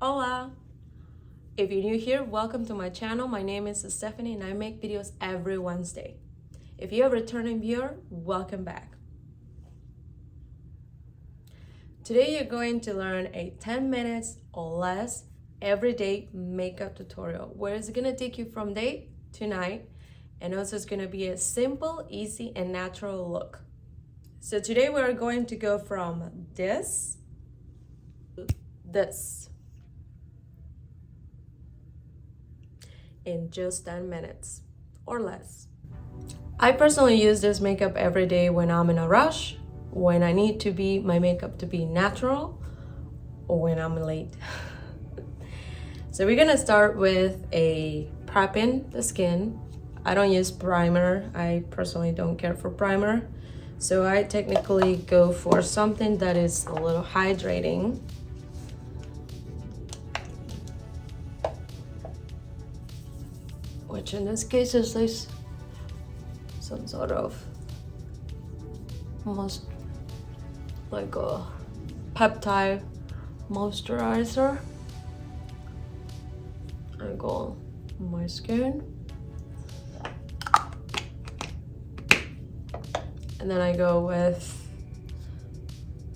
Hola! If you're new here, welcome to my channel. My name is Stephanie and I make videos every Wednesday. If you're a returning viewer, welcome back. Today you're going to learn a 10 minutes or less everyday makeup tutorial where it's going to take you from day to night, and also it's going to be a simple, easy, and natural look. So today we're going to go from this to this in just 10 minutes or less. I personally use this makeup every day when I'm in a rush, when I need my makeup to be natural, or when I'm late. So we're gonna start with prepping the skin. I don't use primer. I personally don't care for primer. So I technically go for something that is a little hydrating. Which in this case is this some sort of almost like a peptide moisturizer. I go on my skin, and then I go with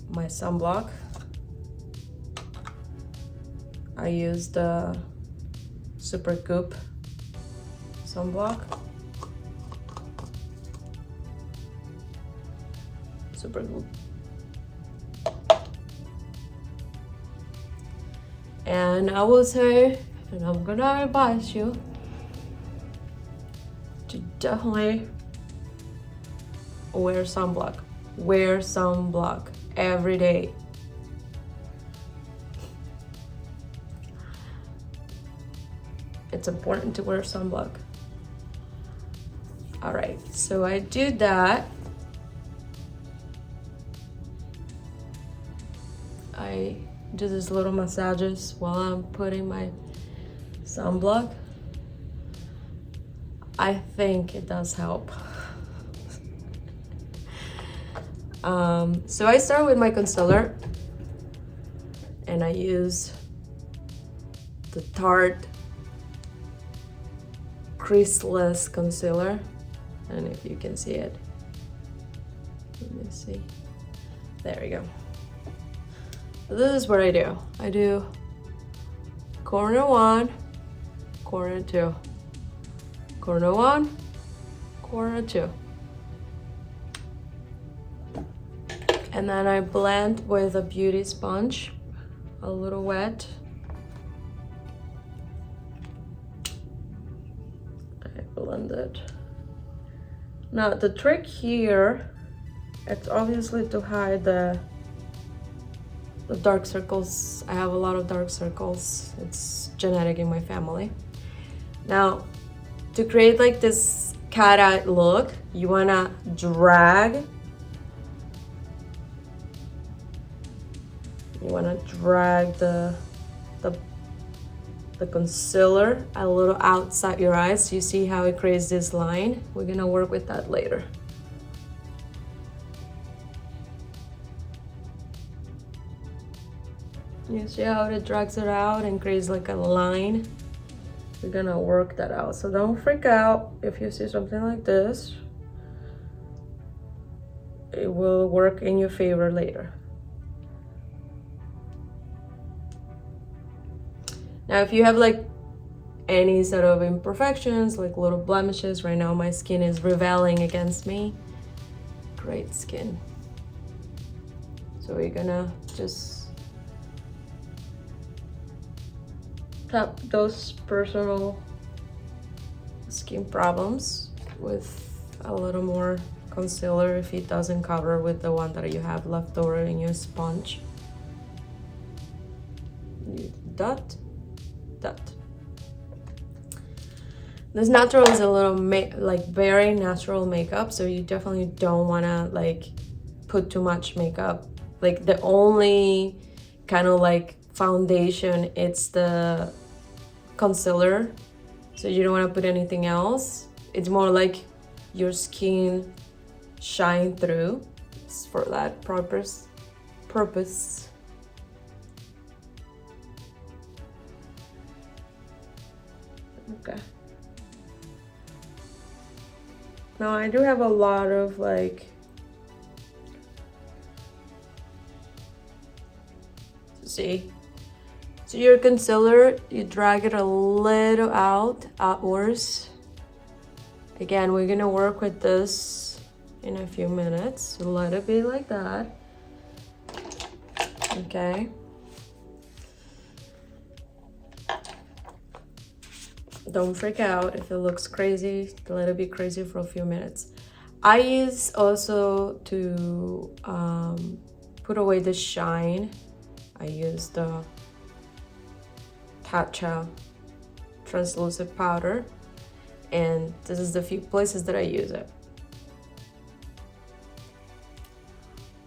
my sunblock. I use the Super Goop sunblock. Super Goop. And I will say, and I'm gonna advise you to definitely wear sunblock. Wear sunblock every day. It's important to wear sunblock. All right, so I do that. I do these little massages while I'm putting my sunblock. I think it does help. So I start with my concealer, and I use the Tarte Creaseless concealer. And if you can see it, let me see. There we go. So this is what I do. I do corner one, corner two, corner one, corner two. And then I blend with a beauty sponge, a little wet. I blend it. Now the trick here, it's obviously to hide the dark circles. I have a lot of dark circles. It's genetic in my family. Now, to create like this cat-eye look, you wanna drag. You wanna drag the concealer a little outside your eyes. So you see how it creates this line? We're gonna work with that later. You see how it drags it out and creates like a line? We're gonna work that out. So don't freak out if you see something like this. It will work in your favor later. Now, if you have like any sort of imperfections, like little blemishes, right now my skin is rebelling against me. Great skin. So we're gonna just tap those personal skin problems with a little more concealer if it doesn't cover with the one that you have left over in your sponge. Dot. This natural is a little like very natural makeup, so you definitely don't want to like put too much makeup. Like the only kind of like foundation, it's the concealer, so you don't want to put anything else. It's more like your skin shine through. It's for that purpose. Okay. Now I do have a lot of like, see, so your concealer, you drag it a little outwards. Again, we're gonna work with this in a few minutes, so let it be like that. Okay. Don't freak out if it looks crazy. Let it be crazy for a few minutes. I use also to put away the shine. I use the Tarte translucent powder, and this is the few places that I use it.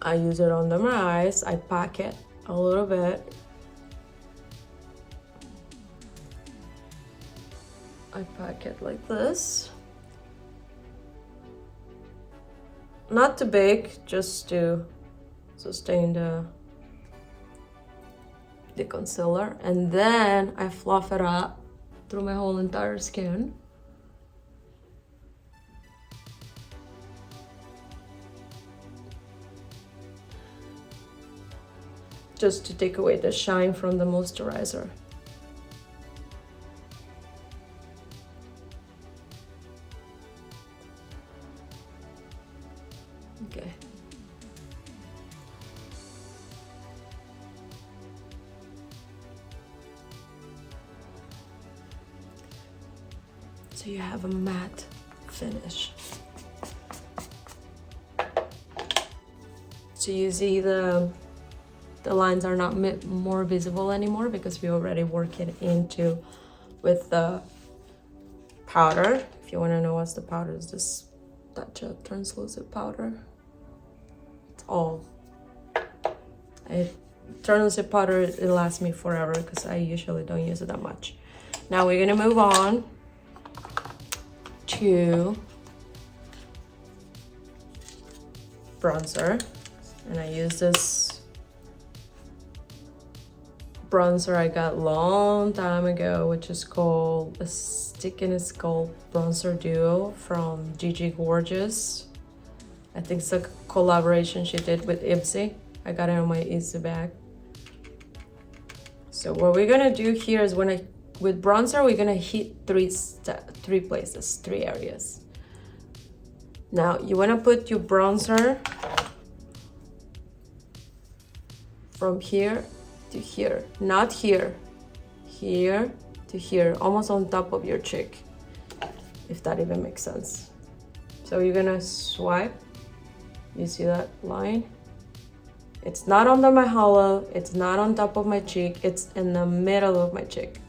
I use it under my eyes. I pack it a little bit. I pack it like this. Not too big, just to sustain the concealer. And then I fluff it up through my whole entire skin. Just to take away the shine from the moisturizer. Okay. So you have a matte finish. So you see the lines are not more visible anymore because we already work it into with the powder. If you want to know what's the powder, is this Tarte translucent powder. It's all. Translucent powder, it lasts me forever because I usually don't use it that much. Now we're gonna move on to bronzer, and I use this bronzer I got long time ago, which is called a Stick and Sculpt Bronzer Duo from Gigi Gorgeous. I think it's a collaboration she did with Ipsy. I got it on my Ipsy bag. So what we're gonna do here is with bronzer, we're gonna hit three places, three areas. Now you wanna put your bronzer from here to here, not here, here to here, almost on top of your cheek, if that even makes sense. So you're gonna swipe, you see that line? It's not under my hollow, it's not on top of my cheek, it's in the middle of my cheek.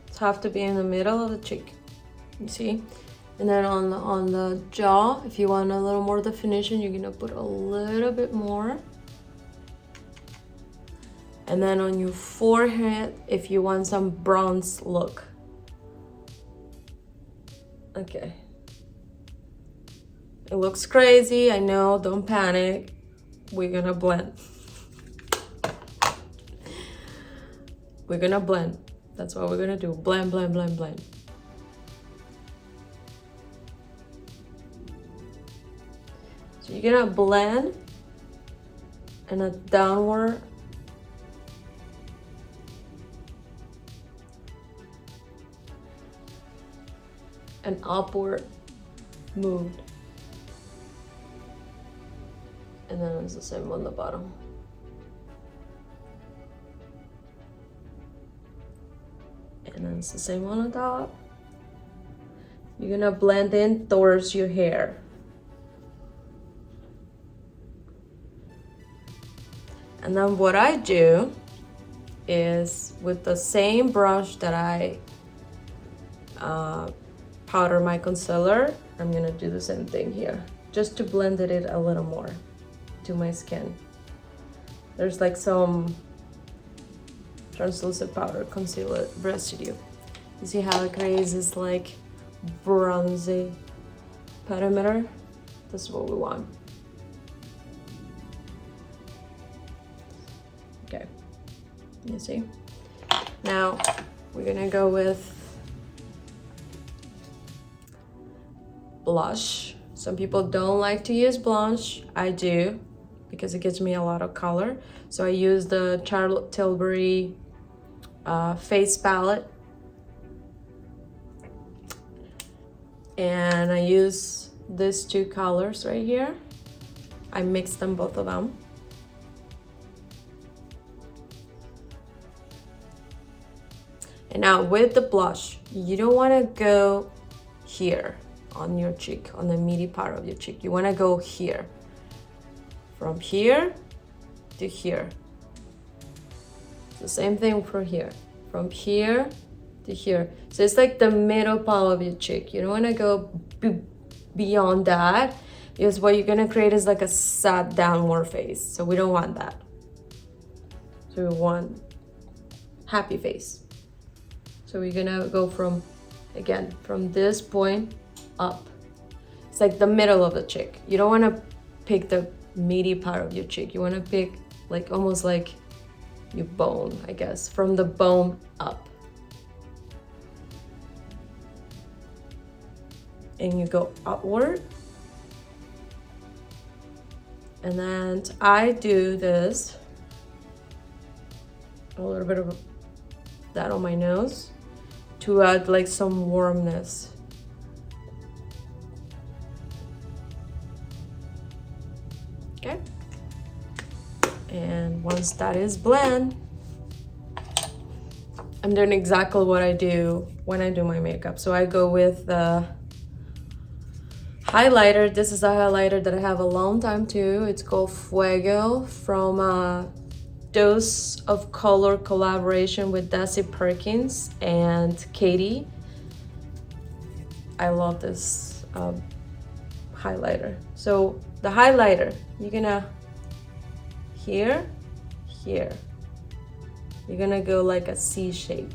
It have to be in the middle of the cheek, you see? And then on the jaw, if you want a little more definition, you're gonna put a little bit more. And then on your forehead, if you want some bronze look. Okay. It looks crazy, I know, don't panic. We're gonna blend. We're gonna blend. That's what we're gonna do. Blend, blend, blend, blend. So you're gonna blend in a downward and upward move. And then it's the same on the bottom. And then it's the same on the top. You're gonna blend in towards your hair. And then what I do is with the same brush that I powder my concealer, I'm gonna do the same thing here, just to blend it a little more to my skin. There's like some translucent powder concealer residue. You see how it creates this like bronzy perimeter? This is what we want. You see? Now we're gonna go with blush. Some people don't like to use blush. I do, because it gives me a lot of color. So I use the Charlotte Tilbury face palette. And I use these two colors right here. I mixed them, both of them. And now with the blush, you don't want to go here on your cheek, on the meaty part of your cheek. You want to go here. From here to here. The same thing for here. From here to here. So it's like the middle part of your cheek. You don't want to go beyond that, because what you're going to create is like a sad downward face. So we don't want that. So we want happy face. So we're gonna go from, again, from this point up. It's like the middle of the cheek. You don't wanna pick the meaty part of your cheek. You wanna pick like almost like your bone, I guess, from the bone up. And you go upward. And then I do this, a little bit of that on my nose, to add like some warmness. Okay. And once that is blend, I'm doing exactly what I do when I do my makeup. So I go with the highlighter. This is a highlighter that I have a long time too. It's called Fuego from Dose of Color collaboration with Desi Perkins and Katie. I love this highlighter. So the highlighter, you're gonna here, here. You're gonna go like a C shape.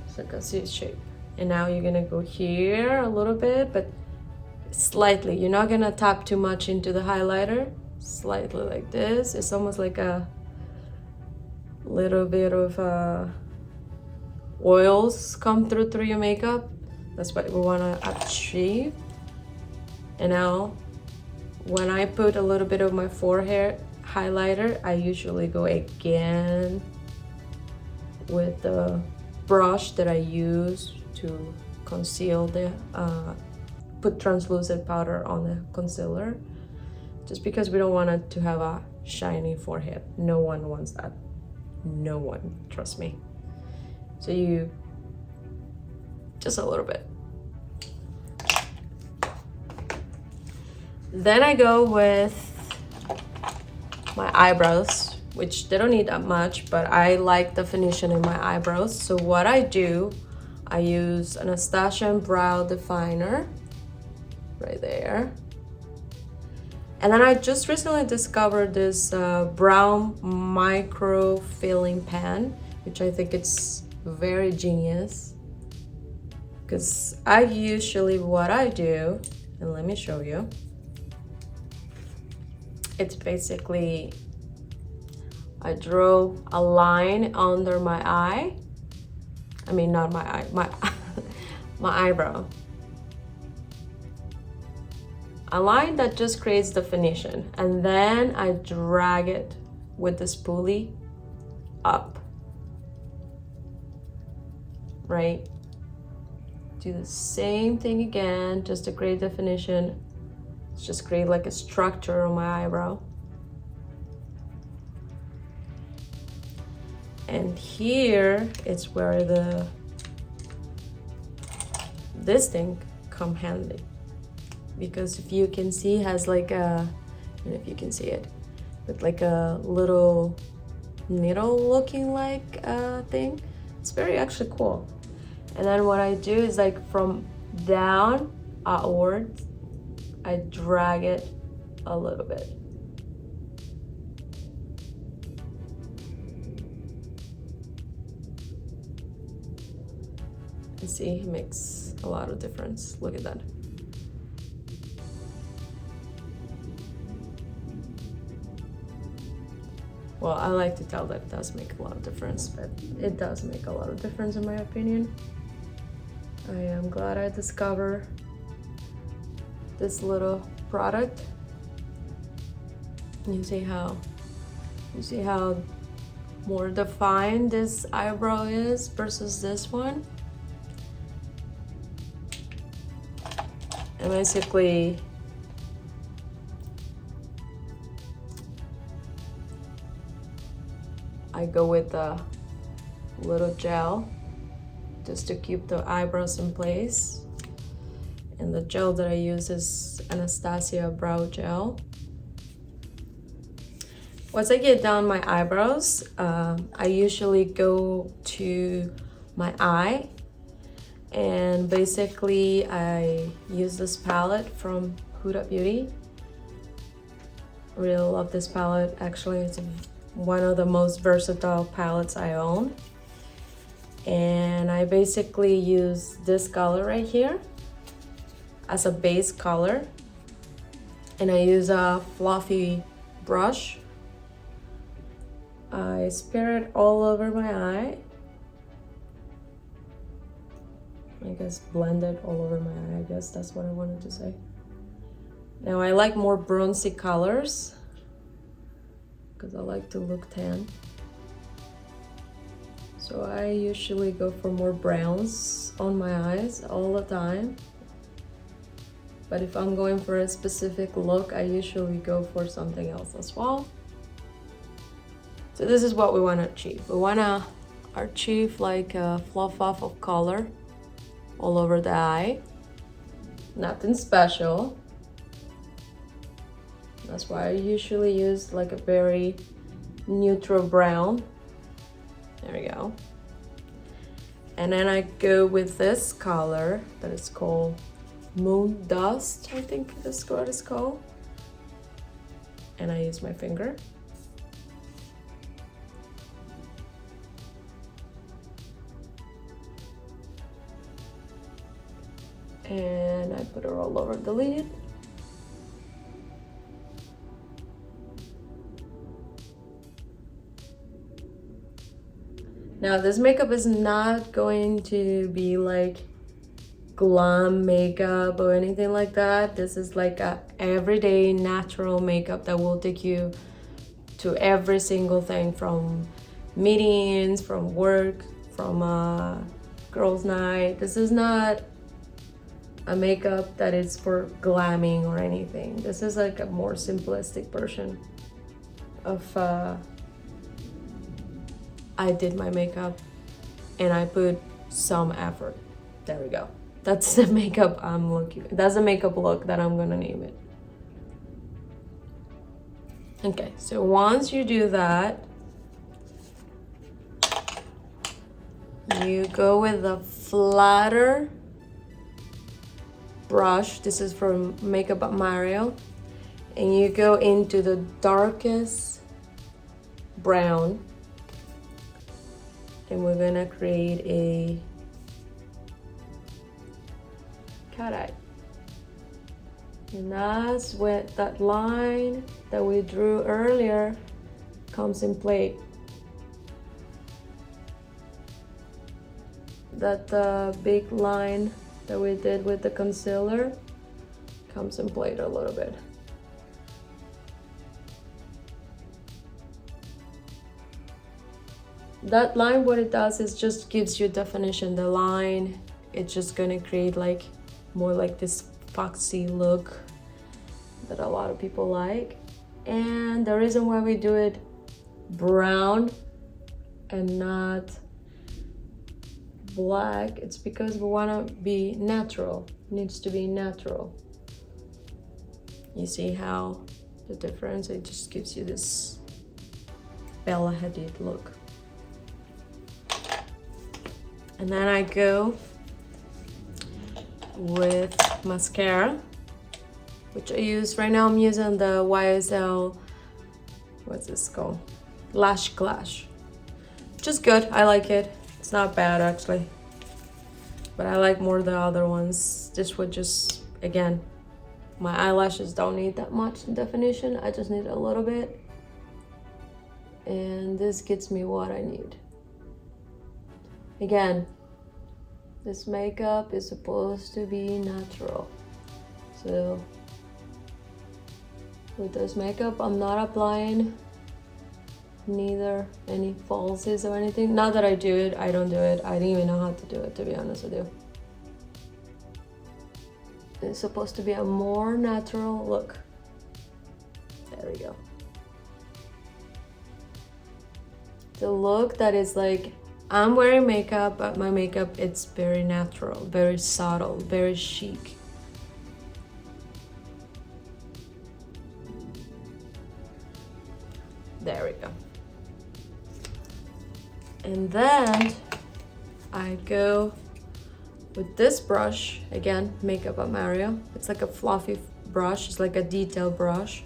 It's like a C shape. And now you're gonna go here a little bit, but slightly. You're not gonna tap too much into the highlighter. Slightly like this. It's almost like a little bit of oils come through your makeup. That's what we wanna achieve. And now, when I put a little bit of my forehead highlighter, I usually go again with the brush that I use to conceal the put translucent powder on the concealer, just because we don't want it to have a shiny forehead. No one wants that. No one, trust me. So you, just a little bit. Then I go with my eyebrows, which they don't need that much, but I like definition in my eyebrows. So what I do, I use Anastasia Brow Definer right there. And then I just recently discovered this brown micro filling pen, which I think it's very genius, because I usually, what I do, and let me show you, it's basically, I draw a line under my eye. I mean, not my eye, my eyebrow. A line that just creates definition, and then I drag it with the spoolie up, right? Do the same thing again, just to create definition. Just create like a structure on my eyebrow. And here it's where this thing come handy, because if you can see, has like a, I don't know if you can see it, but like a little needle looking like thing. It's very actually cool. And then what I do is like from down outwards, I drag it a little bit. You see, it makes a lot of difference. Look at that. Well, I like to tell that it does make a lot of difference, but it does make a lot of difference in my opinion. I am glad I discovered this little product. You see how more defined this eyebrow is versus this one. And basically I go with a little gel just to keep the eyebrows in place. And the gel that I use is Anastasia Brow Gel. Once I get down my eyebrows, I usually go to my eye, and basically I use this palette from Huda Beauty. Really love this palette. Actually, it's one of the most versatile palettes I own. And I basically use this color right here as a base color, and I use a fluffy brush. I smear it all over my eye. I guess blend it all over my eye. I guess that's what I wanted to say. Now I like more bronzy colors because I like to look tan. So I usually go for more browns on my eyes all the time. But if I'm going for a specific look, I usually go for something else as well. So this is what we want to achieve. We want to achieve like a fluff off of color all over the eye. Nothing special. That's why I usually use like a very neutral brown. There we go. And then I go with this color that is called Moon Dust, I think this is what it's called. And I use my finger. And I put it all over the lid. Now this makeup is not going to be like glam makeup or anything like that. This is like a everyday natural makeup that will take you to every single thing, from meetings, from work, from a girls' night. This is not a makeup that is for glamming or anything. This is like a more simplistic version of I did my makeup and I put some effort. There we go. That's the makeup I'm looking. That's the makeup look that I'm gonna name it. Okay, so once you do that, you go with a flatter brush. This is from Makeup by Mario, and you go into the darkest brown, and we're gonna create a cat eye. And that's where that line that we drew earlier comes in play. That big line that we did with the concealer comes in play a little bit. That line, what it does is just gives you definition. The line, it's just gonna create like more like this foxy look that a lot of people like. And the reason why we do it brown and not black, it's because we want to be natural. It needs to be natural. You see how the difference, it just gives you this Bella Hadid look. And then I go with mascara, which I use right now. I'm using the YSL, what's this called, Lash Clash, which is good. I like it. It's not bad actually, but I like more the other ones. This would just, again, my eyelashes don't need that much definition. I just need a little bit. and this gets me what I need. Again, this makeup is supposed to be natural, so with this makeup I'm not applying neither any falsies or anything. Not that I do it, I don't do it. I didn't even know how to do it, to be honest with you. It's supposed to be a more natural look. There we go. The look that is like, I'm wearing makeup, but my makeup, it's very natural, very subtle, very chic. There we go. And then I go with this brush, again, Makeup by Mario. It's like a fluffy brush, it's like a detail brush.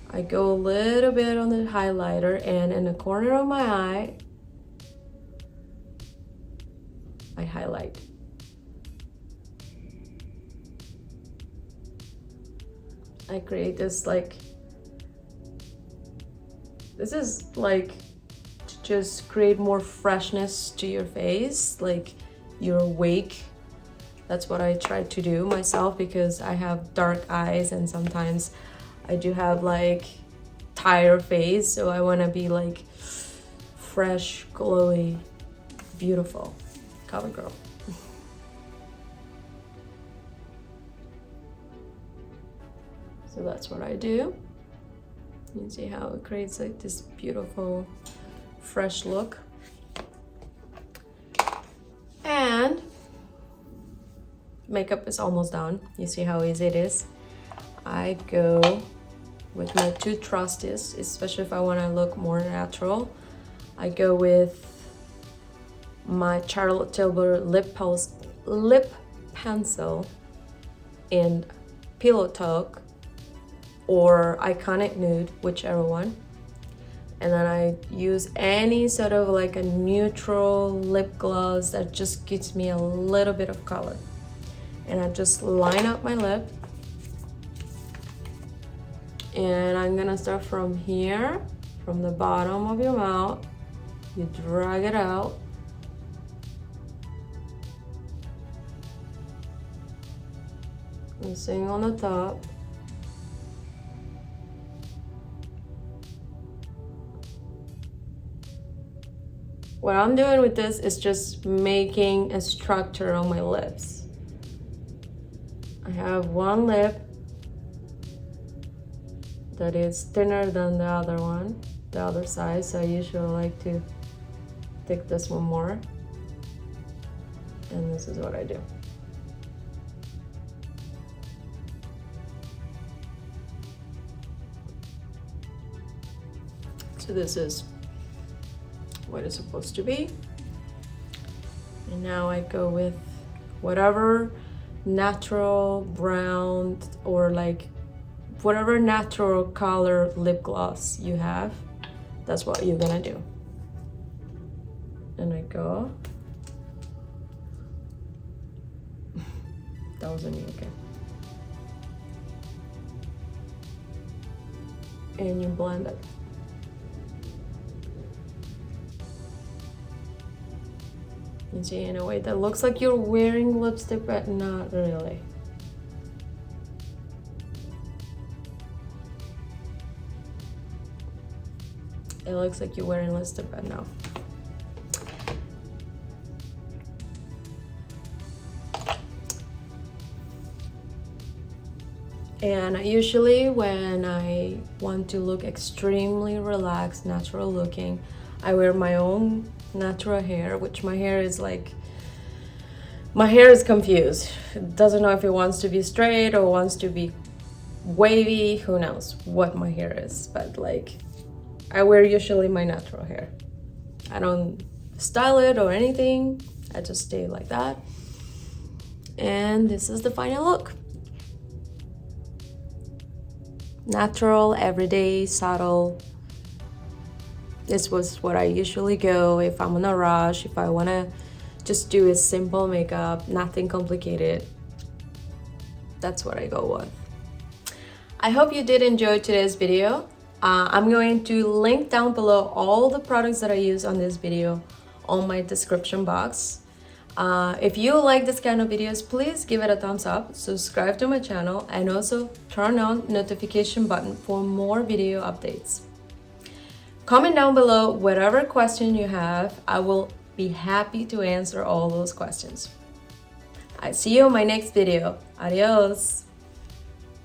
I go a little bit on the highlighter, and in the corner of my eye, I highlight. I create this like, this is like to just create more freshness to your face, like you're awake. That's what I try to do myself because I have dark eyes and sometimes I do have like tired face, so I want to be like fresh, glowy, beautiful cover girl. So that's what I do. You see how it creates like this beautiful fresh look. And makeup is almost done. You see how easy it is. I go with my two trustiest, especially if I want to look more natural. I go with my Charlotte Tilbury lip pencil in Pillow Talk or Iconic Nude, whichever one. And then I use any sort of like a neutral lip gloss that just gives me a little bit of color. And I just line up my lip. And I'm gonna start from here, from the bottom of your mouth. You drag it out. And sing on the top. What I'm doing with this is just making a structure on my lips. I have one lip that is thinner than the other one, the other side, so I usually like to take this one more. And this is what I do. So this is what it's supposed to be. And now I go with whatever natural brown or like whatever natural color lip gloss you have. That's what you're gonna do. And I go. That wasn't me, okay. And you blend it. You see, in a way that looks like you're wearing lipstick, but not really. It looks like you're wearing lipstick, but no. And usually when I want to look extremely relaxed, natural looking, I wear my own natural hair, which my hair is like, my hair is confused. It doesn't know if it wants to be straight or wants to be wavy, who knows what my hair is, but like I wear usually my natural hair. I don't style it or anything, I just stay like that. And this is the final look. Natural, everyday, subtle. This was what I usually go if I'm in a rush, if I want to just do a simple makeup, nothing complicated. That's what I go with. I hope you did enjoy today's video. I'm going to link down below all the products that I use on this video on my description box. If you like this kind of videos, please give it a thumbs up, subscribe to my channel, and also turn on notification button for more video updates. Comment down below whatever question you have. I will be happy to answer all those questions. I see you in my next video. Adios.